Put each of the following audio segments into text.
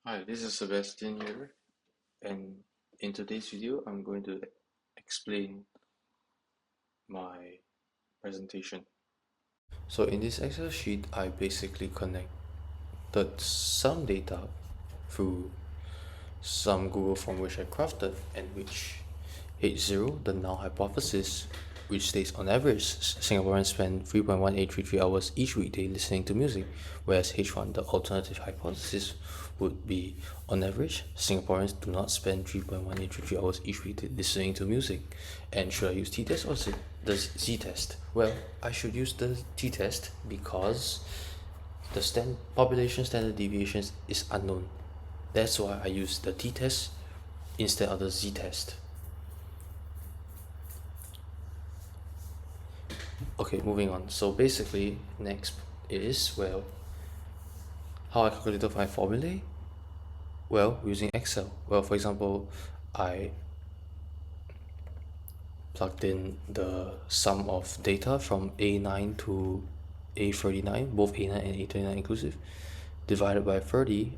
Hi, this is Sebastian here, and in today's video, I'm going to explain my presentation. So in this Excel sheet, I basically connected some data through some Google form which I crafted and which H0, the null hypothesis, which states on average Singaporeans spend 3.1833 hours each weekday listening to music, whereas H1, the alternative hypothesis, would be on average Singaporeans do not spend 3.1833 hours each weekday listening to music. And should I use t-test or the z-test? Well, I should use the t-test because the population standard deviations is unknown. That's why I use the t-test instead of the z-test. Okay, moving on. So basically, next is, well, how I calculated my formulae? Well, using Excel. Well, for example, I plugged in the sum of data from A9 to A39, both A9 and A39 inclusive, divided by 30,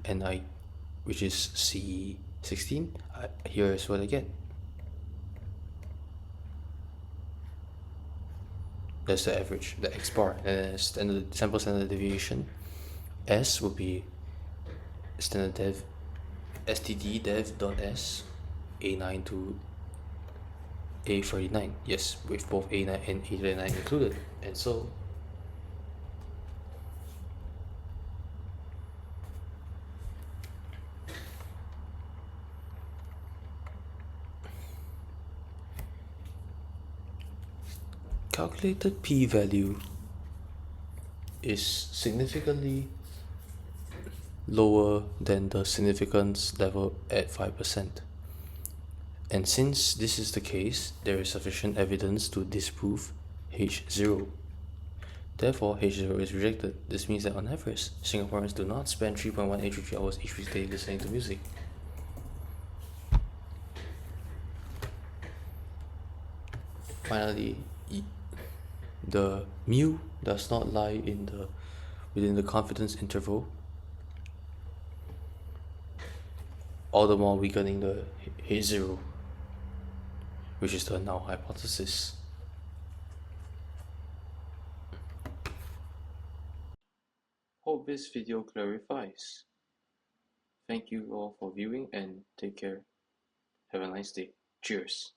which is C16. Here is what I get. That's the average, the X bar, and then sample standard deviation. S would be standard dev std dev dot s A9 to A39. Yes, with both A9 and A39 included. And so calculated p-value is significantly lower than the significance level at 5%. And since this is the case, there is sufficient evidence to disprove H0. Therefore, H0 is rejected. This means that on average, Singaporeans do not spend 3.1833 hours each weekday listening to music. Finally, the mu does not lie within the confidence interval, all the more weakening the H0, which is the null hypothesis. Hope this video clarifies. Thank you all for viewing and take care. Have a nice day. Cheers.